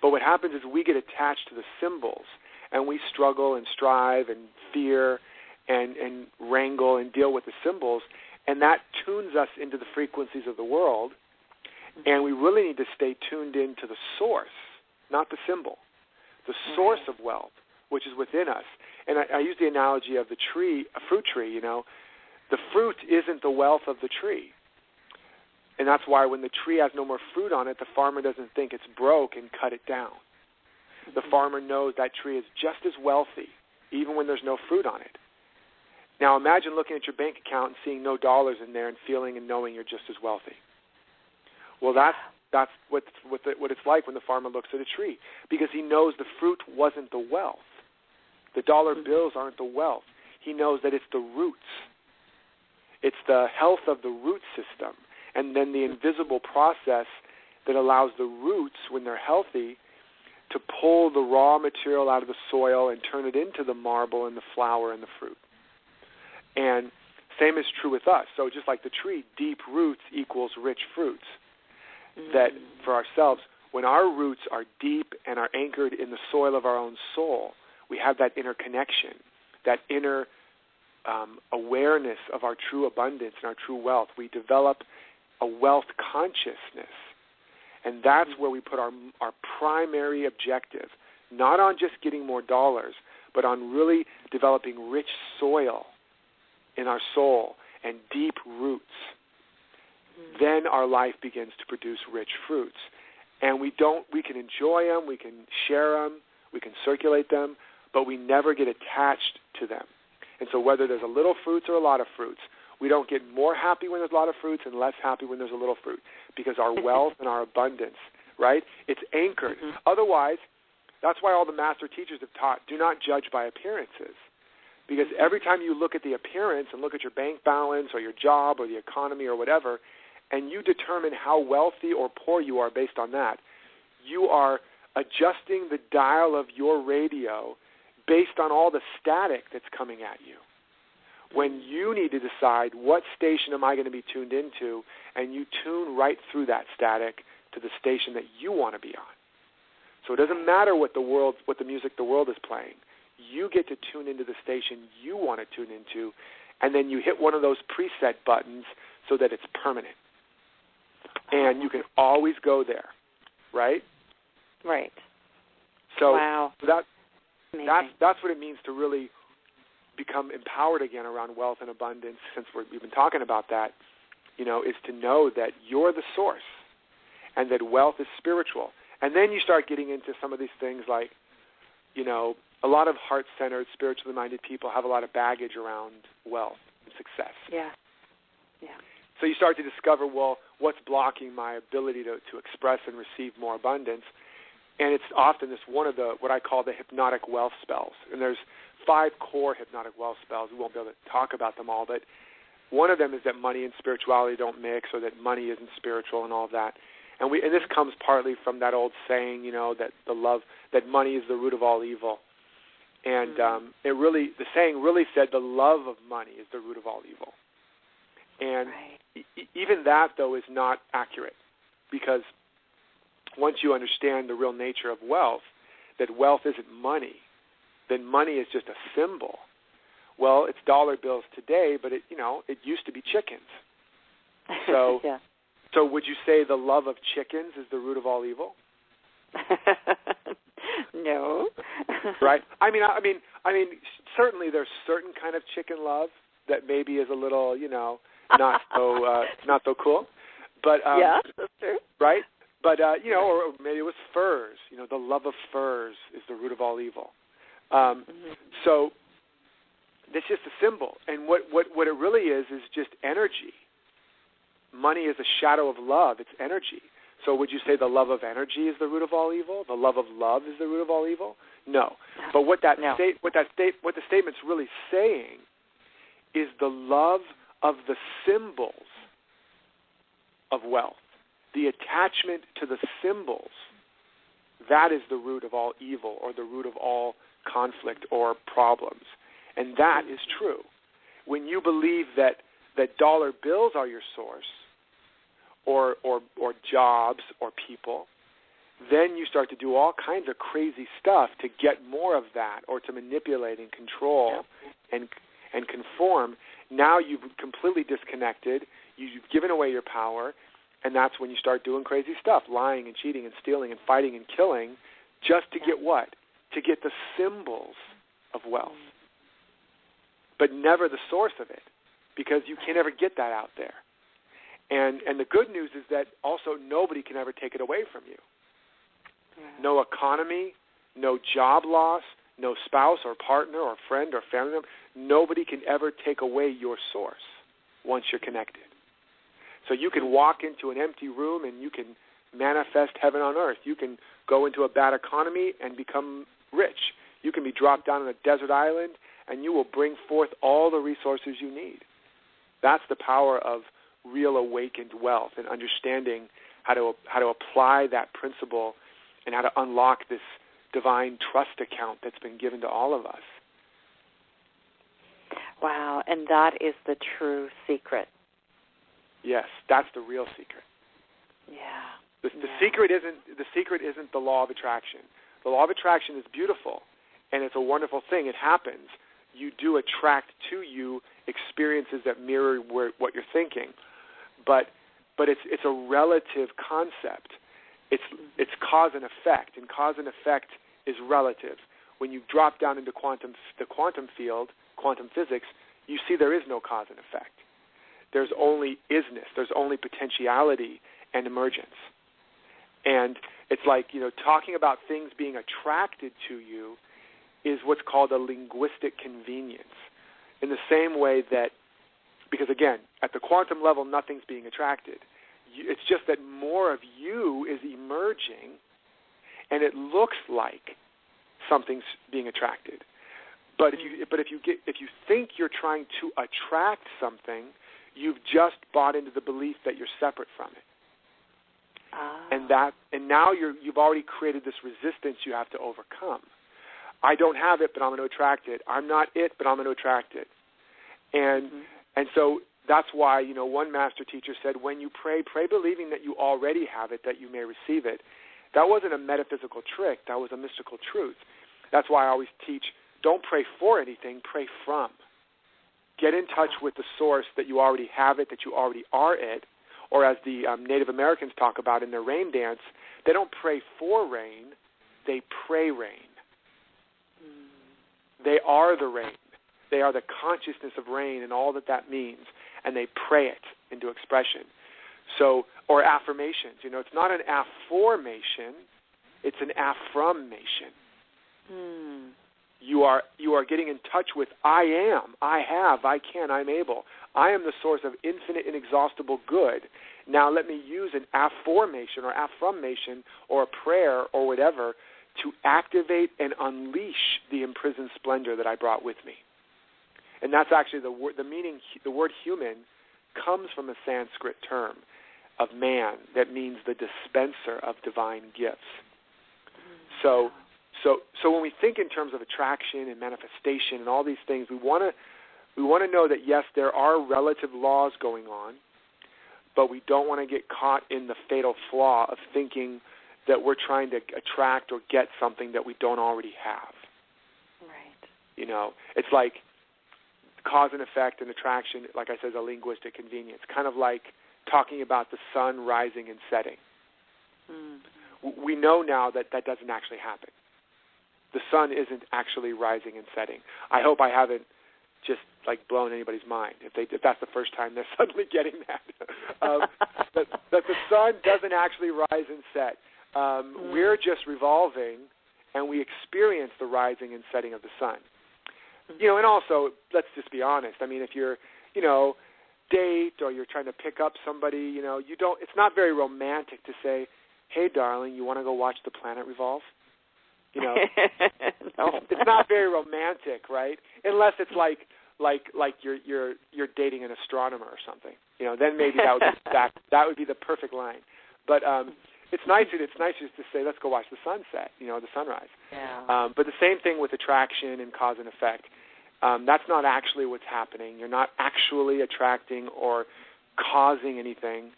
D: But what happens is we get attached to the symbols, and we struggle and strive and fear and wrangle and deal with the symbols, and that tunes us into the frequencies of the world. And we really need to stay tuned into the source, not the symbol, the source of wealth, which is within us. And I use the analogy of the tree, a fruit tree, The fruit isn't the wealth of the tree. And that's why when the tree has no more fruit on it, the farmer doesn't think it's broke and cut it down. The farmer knows that tree is just as wealthy, even when there's no fruit on it. Now imagine looking at your bank account and seeing no dollars in there and feeling and knowing you're just as wealthy. Well, that's what it's like when the farmer looks at a tree, because he knows the fruit wasn't the wealth. The dollar bills aren't the wealth. He knows that it's the roots. It's the health of the root system, and then the invisible process that allows the roots, when they're healthy, to pull the raw material out of the soil and turn it into the marble and the flower and the fruit. And same is true with us. So just like the tree, deep roots equals rich fruits. That for ourselves, when our roots are deep and are anchored in the soil of our own soul, we have that inner connection, that inner awareness of our true abundance and our true wealth. We develop a wealth consciousness, and that's where we put our primary objective, not on just getting more dollars, but on really developing rich soil in our soul and deep roots. Then our life begins to produce rich fruits. And we can enjoy them, we can share them, we can circulate them, but we never get attached to them. And so whether there's a little fruits or a lot of fruits, we don't get more happy when there's a lot of fruits and less happy when there's a little fruit, because our wealth and our abundance, right, it's anchored. Otherwise, that's why all the master teachers have taught, do not judge by appearances. Because every time you look at the appearance and look at your bank balance or your job or the economy or whatever, and you determine how wealthy or poor you are based on that, you are adjusting the dial of your radio based on all the static that's coming at you. When you need to decide what station am I going to be tuned into, and you tune right through that static to the station that you want to be on. So it doesn't matter what the music the world is playing. You get to tune into the station you want to tune into, and then you hit one of those preset buttons so that it's permanent. And you can always go there, right?
C: Right.
D: So
C: wow.
D: That's what it means to really become empowered again around wealth and abundance, since we've been talking about that, is to know that you're the source and that wealth is spiritual. And then you start getting into some of these things like, a lot of heart-centered, spiritually minded people have a lot of baggage around wealth and success.
C: Yeah.
D: So you start to discover, well, what's blocking my ability to express and receive more abundance? And it's often one of what I call the hypnotic wealth spells. And there's 5 core hypnotic wealth spells. We won't be able to talk about them all, but one of them is that money and spirituality don't mix, or that money isn't spiritual and all of that. And this comes partly from that old saying, that money is the root of all evil. And the saying really said the love of money is the root of all evil. And even that, though, is not accurate, because once you understand the real nature of wealth, that wealth isn't money, then money is just a symbol. Well, it's dollar bills today, but it used to be chickens. So,
C: yeah.
D: So would you say the love of chickens is the root of all evil?
C: No.
D: Right? I mean, certainly there's certain kind of chicken love that maybe is a little, not so cool. But
C: yeah, that's true.
D: Right? But or maybe it was furs. The love of furs is the root of all evil. So it's just a symbol, and what it really is just energy. Money is a shadow of love. It's energy. So would you say the love of energy is the root of all evil? The love of love is the root of all evil? No. But what the statement's really saying is the love of the symbols of wealth, the attachment to the symbols. That is the root of all evil, or the root of all conflict or problems. And that is true. When you believe that dollar bills are your source, or jobs or people, then you start to do all kinds of crazy stuff to get more of that, or to manipulate and control and conform. Now you've completely disconnected. You've given away your power, and that's when you start doing crazy stuff, lying and cheating and stealing and fighting and killing, just to get what? To get the symbols of wealth, but never the source of it, because you can never get that out there. And the good news is that also nobody can ever take it away from you. No economy, no job loss, no spouse or partner or friend or family member. Nobody can ever take away your source once you're connected. So you can walk into an empty room and you can manifest heaven on earth. You can go into a bad economy and become rich. You can be dropped down on a desert island and you will bring forth all the resources you need. That's the power of real awakened wealth, and understanding how to apply that principle and how to unlock this divine trust account that's been given to all of us.
C: Wow, and that is the true secret.
D: Yes, that's the real secret.
C: Yeah.
D: The secret isn't the law of attraction. The law of attraction is beautiful, and it's a wonderful thing. It happens. You do attract to you experiences that mirror what you're thinking, but it's a relative concept. It's cause and effect, and cause and effect is relative. When you drop down into the quantum field, quantum physics, you see there is no cause and effect. There's only isness. There's only potentiality and emergence. And it's like, talking about things being attracted to you is what's called a linguistic convenience. In the same way that, because again, at the quantum level, nothing's being attracted. It's just that more of you is emerging, and it looks like something's being attracted. But if you think you're trying to attract something, you've just bought into the belief that you're separate from it. And now you've already created this resistance you have to overcome. I don't have it, but I'm going to attract it. I'm not it, but I'm going to attract it. And so that's why, one master teacher said, when you pray believing that you already have it, that you may receive it. That wasn't a metaphysical trick. That was a mystical truth. That's why I always teach, don't pray for anything, pray from. Get in touch with the source that you already have it, that you already are it. Or as the Native Americans talk about in their rain dance, they don't pray for rain, they pray rain. They are the rain. They are the consciousness of rain and all that means, and they pray it into expression. So, or affirmations. It's not an affirmation, it's an affirmation. you are getting in touch with I am, I have, I can, I'm able. I am the source of infinite, inexhaustible good. Now let me use an affirmation or a prayer or whatever to activate and unleash the imprisoned splendor that I brought with me. And that's actually the word human comes from a Sanskrit term of man that means the dispenser of divine gifts. So when we think in terms of attraction and manifestation and all these things, we want to know that, yes, there are relative laws going on, but we don't want to get caught in the fatal flaw of thinking that we're trying to attract or get something that we don't already have.
C: Right.
D: You know, it's like cause and effect and attraction, like I said, is a linguistic convenience, kind of like talking about the sun rising and setting. Mm-hmm. We know now that doesn't actually happen. The sun isn't actually rising and setting. I hope I haven't just like blown anybody's mind if that's the first time they're suddenly getting that. that the sun doesn't actually rise and set. We're just revolving, and we experience the rising and setting of the sun. You know, and also, let's just be honest. I mean, if you're, date or you're trying to pick up somebody, it's not very romantic to say, hey, darling, you want to go watch the planet revolve?
C: No.
D: It's not very romantic, right? Unless it's like you're dating an astronomer or something. Then maybe that would be the perfect line. But it's nicer to say, let's go watch the sunset, the sunrise.
C: Yeah.
D: But the same thing with attraction and cause and effect. That's not actually what's happening. You're not actually attracting or causing anything.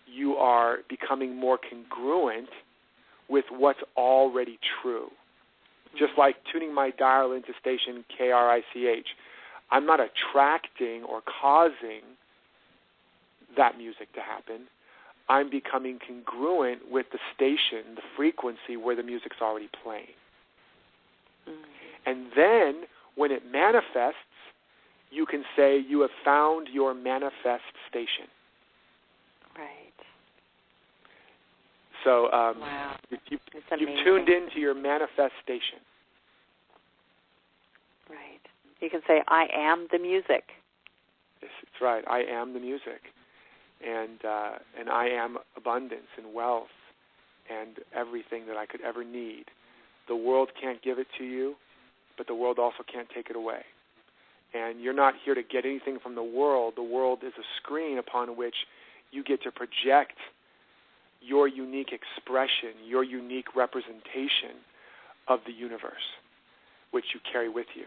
D: You are becoming more congruent with what's already true. Just like tuning my dial into station KRICH. I'm not attracting or causing that music to happen. I'm becoming congruent with the station, the frequency where the music's already playing. Mm-hmm. And then when it manifests, you can say you have found your manifest station.
C: Right.
D: So
C: wow.
D: you've tuned into your manifest station.
C: Right. You can say, I am the music.
D: Yes, that's right. I am the music. And I am abundance and wealth and everything that I could ever need. The world can't give it to you, but the world also can't take it away. And you're not here to get anything from the world. The world is a screen upon which you get to project your unique expression, your unique representation of the universe, which you carry with you.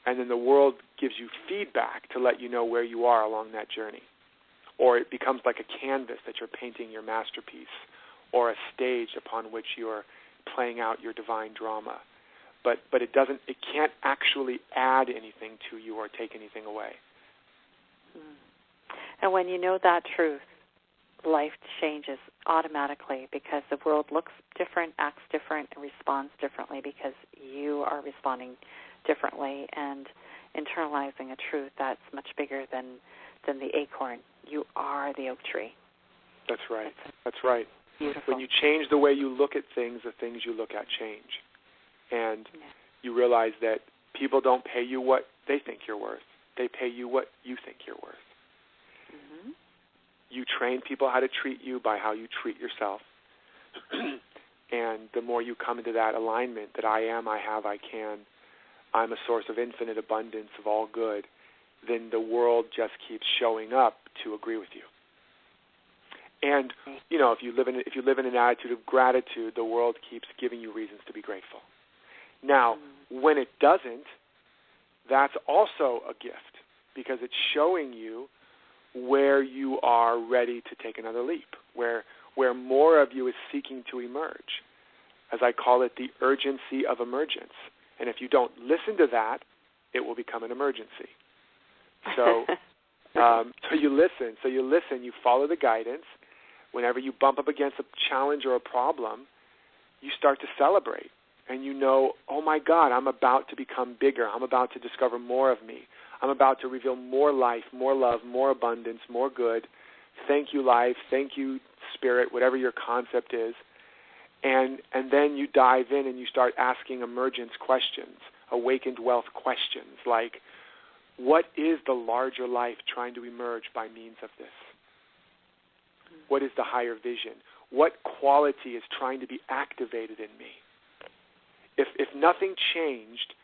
D: And then the world gives you feedback to let you know where you are along that journey. Or it becomes like a canvas that you're painting your masterpiece, or a stage upon which you're playing out your divine drama. But it can't actually add anything to you or take anything away.
C: And when you know that truth, life changes automatically because the world looks different, acts different, and responds differently because you are responding differently and internalizing a truth that's much bigger than the acorn. You are the oak tree.
D: That's right. That's right.
C: Beautiful.
D: When you change the way you look at things, the things you look at change. And you realize that people don't pay you what they think you're worth. They pay you what you think you're worth. Mm-hmm. You train people how to treat you by how you treat yourself. And the more you come into that alignment that I am, I have, I can, I'm a source of infinite abundance of all good, then the world just keeps showing up to agree with you. And if you live in an attitude of gratitude, the world keeps giving you reasons to be grateful. Now, when it doesn't, that's also a gift because it's showing you where you are ready to take another leap, where more of you is seeking to emerge. As I call it, the urgency of emergence. And if you don't listen to that, it will become an emergency. So you listen. You follow the guidance. Whenever you bump up against a challenge or a problem, you start to celebrate. And you know, oh my God, I'm about to become bigger. I'm about to discover more of me. I'm about to reveal more life, more love, more abundance, more good. Thank you, life. Thank you, spirit, whatever your concept is. And then you dive in and you start asking emergence questions. awakened wealth questions like, what is the larger life trying to emerge by means of this? What is the higher vision? What quality is trying to be activated in me? If nothing changed,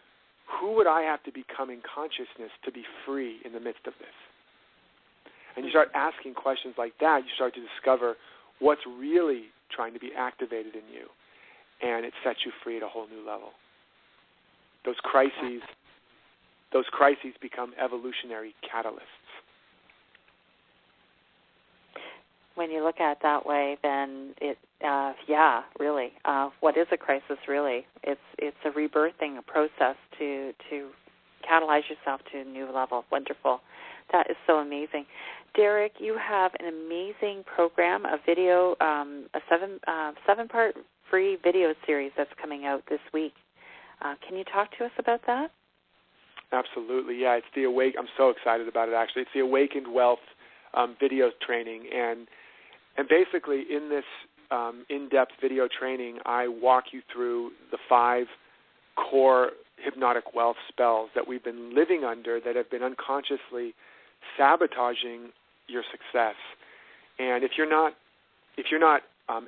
D: who would I have to become in consciousness to be free in the midst of this? And you start asking questions like that, you start to discover what's really trying to be activated in you, and it sets you free at a whole new level. Those crises become evolutionary catalysts.
C: When you look at it that way, then really, what is a crisis really? It's a rebirthing process to catalyze yourself to a new level. Wonderful. That is so amazing. Derek, you have an amazing program, a video, a seven-part free video series that's coming out this week. Can you talk to us about that?
D: Absolutely, yeah. It's the I'm so excited about it. Actually, it's the Awakened Wealth video training, and basically in this in-depth video training, I walk you through the 5 core hypnotic wealth spells that we've been living under that have been unconsciously sabotaging your success. And if you're not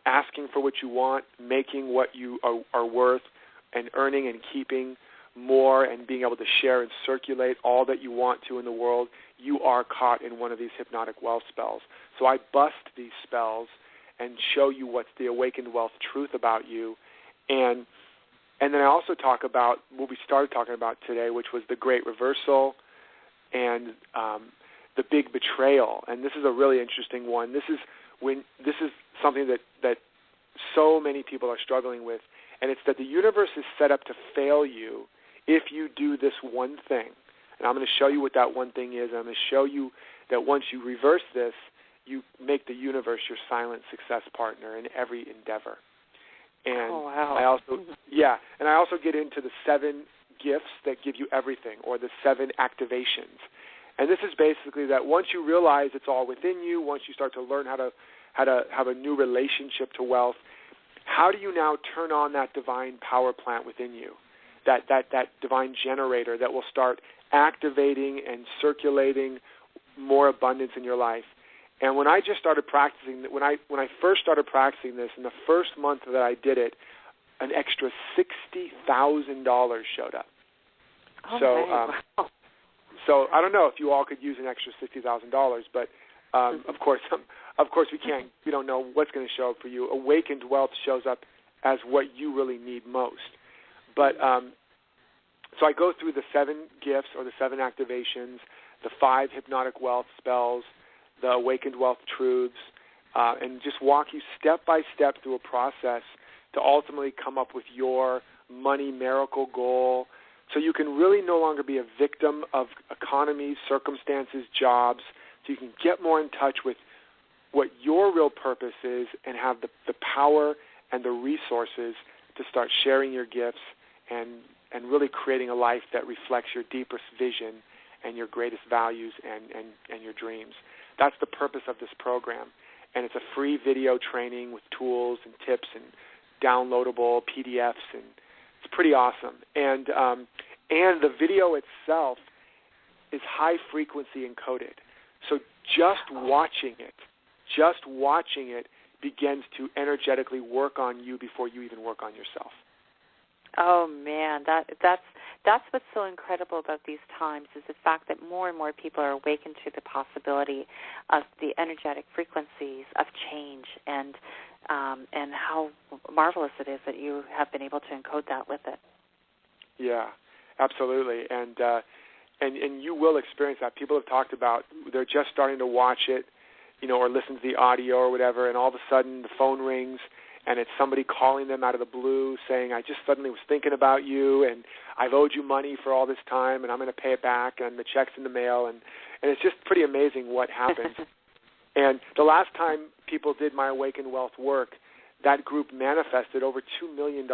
D: asking for what you want, making what you are worth, and earning and keeping more and being able to share and circulate all that you want to in the world, you are caught in one of these hypnotic wealth spells. So I bust these spells and show you what's the awakened wealth truth about you. And then I also talk about what we started talking about today, which was the great reversal and the big betrayal. And this is a really interesting one. This is something that so many people are struggling with, and it's that the universe is set up to fail you if you do this one thing. And I'm going to show you what that one thing is. I'm going to show you that once you reverse this, you make the universe your silent success partner in every endeavor. And
C: oh, wow.
D: I also get into the 7 gifts that give you everything, or the 7 activations. And this is basically that once you realize it's all within you, once you start to learn how to have a new relationship to wealth, how do you now turn on that divine power plant within you, that divine generator that will start activating and circulating more abundance in your life? And when I just started practicing, when I first started practicing this, in the first month that I did it, an extra $60,000 showed up.
C: Oh, wow.
D: So I don't know if you all could use an extra $60,000, but of course we can't. We don't know what's going to show up for you. Awakened wealth shows up as what you really need most. But so I go through the 7 gifts or the 7 activations, the 5 hypnotic wealth spells, the awakened wealth truths, and just walk you step by step through a process to ultimately come up with your money miracle goal, so you can really no longer be a victim of economies, circumstances, jobs, so you can get more in touch with what your real purpose is and have the power and the resources to start sharing your gifts and really creating a life that reflects your deepest vision and your greatest values and your dreams. That's the purpose of this program. And it's a free video training with tools and tips and downloadable PDFs, and it's pretty awesome. And the video itself is high frequency encoded. So just watching it begins to energetically work on you before you even work on yourself.
C: Oh man, that's what's so incredible about these times, is the fact that more and more people are awakened to the possibility of the energetic frequencies of change, and how marvelous it is that you have been able to encode that with it.
D: Yeah, absolutely, and you will experience that. People have talked about they're just starting to watch it, or listen to the audio or whatever, and all of a sudden the phone rings, and it's somebody calling them out of the blue saying, I just suddenly was thinking about you, and I've owed you money for all this time, and I'm going to pay it back, and the check's in the mail, and it's just pretty amazing what happens. And the last time people did my Awakened Wealth work, that group manifested over $2 million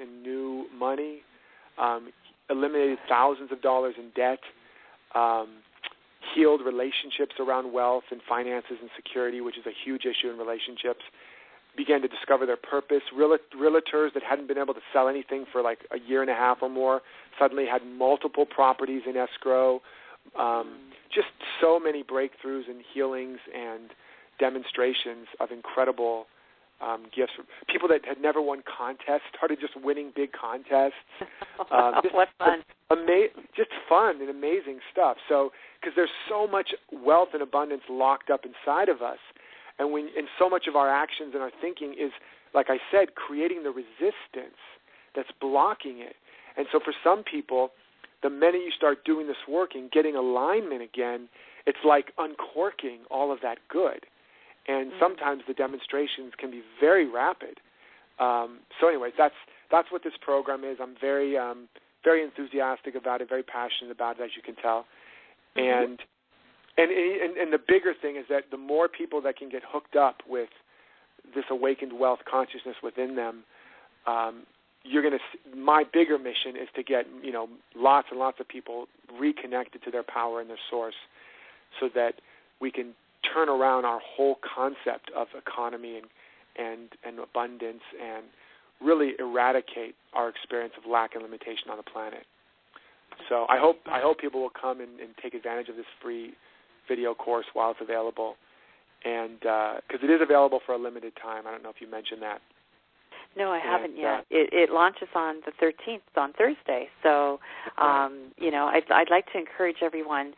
D: in new money, eliminated thousands of dollars in debt, healed relationships around wealth and finances and security, which is a huge issue in relationships. began to discover their purpose. Realtors that hadn't been able to sell anything for like a year and a half or more suddenly had multiple properties in escrow. Just so many breakthroughs and healings and demonstrations of incredible gifts. People that had never won contests started just winning big contests.
C: What fun.
D: Just fun and amazing stuff. So, because there's so much wealth and abundance locked up inside of us, and so much of our actions and our thinking is, like I said, creating the resistance that's blocking it. And so for some people, the minute you start doing this work and getting alignment again, it's like uncorking all of that good. And sometimes the demonstrations can be very rapid. So anyways, that's what this program is. I'm very enthusiastic about it, very passionate about it, as you can tell. And the bigger thing is that the more people that can get hooked up with this awakened wealth consciousness within them, you're going to. My bigger mission is to get lots and lots of people reconnected to their power and their source, so that we can turn around our whole concept of economy and abundance, and really eradicate our experience of lack and limitation on the planet. So I hope people will come and take advantage of this free video course while it's available, and because it is available for a limited time. I don't know if you mentioned that.
C: No, I haven't yet. It launches on the 13th, on Thursday. So, I'd like to encourage everyone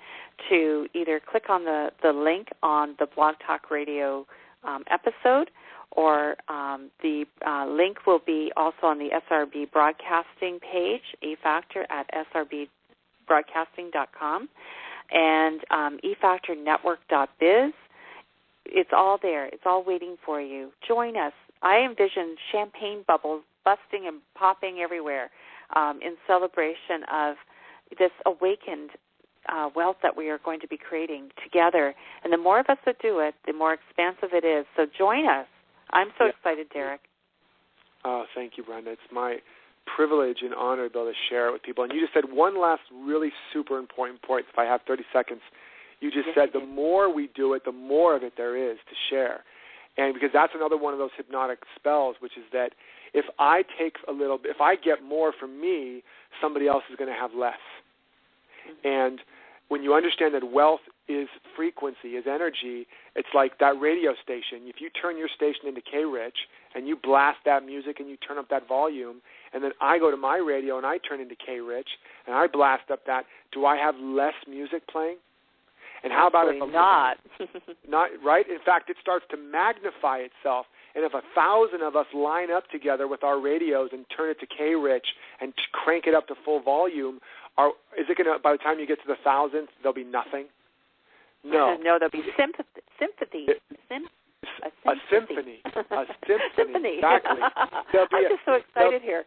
C: to either click on the link on the Blog Talk Radio episode, or the link will be also on the SRB Broadcasting page, eFactor at srbroadcasting.com, and efactornetwork.biz. It's all there. It's all waiting for you. Join us. I envision champagne bubbles busting and popping everywhere in celebration of this awakened wealth that we are going to be creating together. And the more of us that do it, the more expansive it is. So join us. I'm so excited, Derek.
D: Oh, thank you, Brenda. It's my privilege and honor to be able to share it with people. And you just said one last really super important point. If I have 30 seconds, you just said the more we do it, the more of it there is to share. And because that's another one of those hypnotic spells, which is that if I take if I get more from me, somebody else is going to have less. And when you understand that wealth is frequency, is energy, it's like that radio station. If you turn your station into K-Rich and you blast that music and you turn up that volume, and then I go to my radio and I turn into K-Rich and I blast up that, do I have less music playing? And how about if
C: not?
D: Not right? In fact, it starts to magnify itself. And if 1,000 of us line up together with our radios and turn it to K-Rich and crank it up to full volume, is it going to? By the time you get to the 1,000th, there'll be nothing? No.
C: No, there'll be sympathy.
D: A symphony.
C: Symphony.
D: Exactly.
C: I'm just so excited here.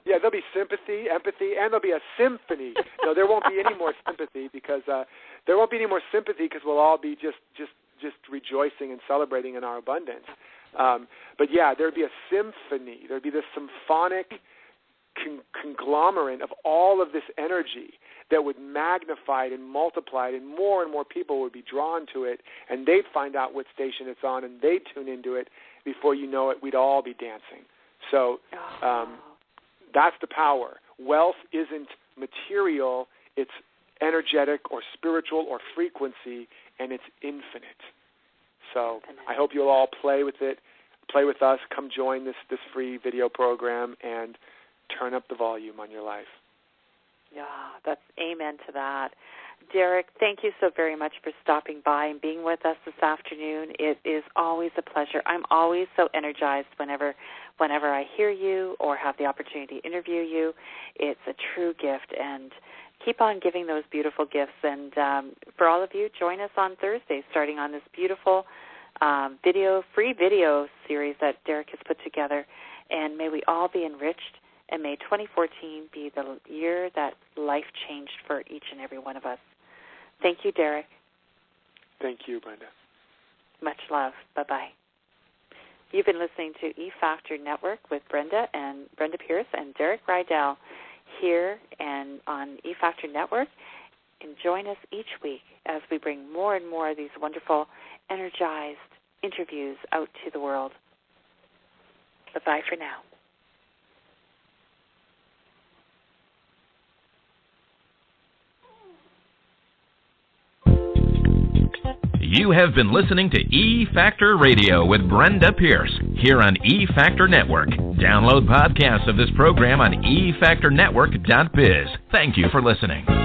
D: Yeah, there'll be sympathy, empathy, and there'll be a symphony. No, there won't be any more sympathy because we'll all be just rejoicing and celebrating in our abundance. But yeah, there'd be a symphony. There'd be this symphonic conglomerate of all of this energy that would magnify it and multiply it, and more people would be drawn to it, and they'd find out what station it's on, and they'd tune into it. Before you know it, we'd all be dancing. So that's the power. Wealth isn't material. It's energetic or spiritual or frequency, and it's infinite. So I hope you'll all play with it, play with us, come join this free video program, and turn up the volume on your life.
C: Yeah, that's amen to that. Derek, thank you so very much for stopping by and being with us this afternoon. It is always a pleasure. I'm always so energized whenever I hear you or have the opportunity to interview you. It's a true gift, and keep on giving those beautiful gifts. And for all of you, join us on Thursday, starting on this beautiful free video series that Derek has put together. And may we all be enriched, and may 2014 be the year that life changed for each and every one of us. Thank you, Derek.
D: Thank you, Brenda.
C: Much love. Bye-bye. You've been listening to eFactor Network with Brenda Pierce and Derek Rydall here and on eFactor Network. And join us each week as we bring more and more of these wonderful, energized interviews out to the world.
E: Bye-bye for now.
B: You have been listening to E-Factor Radio with Brenda Pierce here on E-Factor Network. Download podcasts of this program on efactornetwork.biz. Thank you for listening.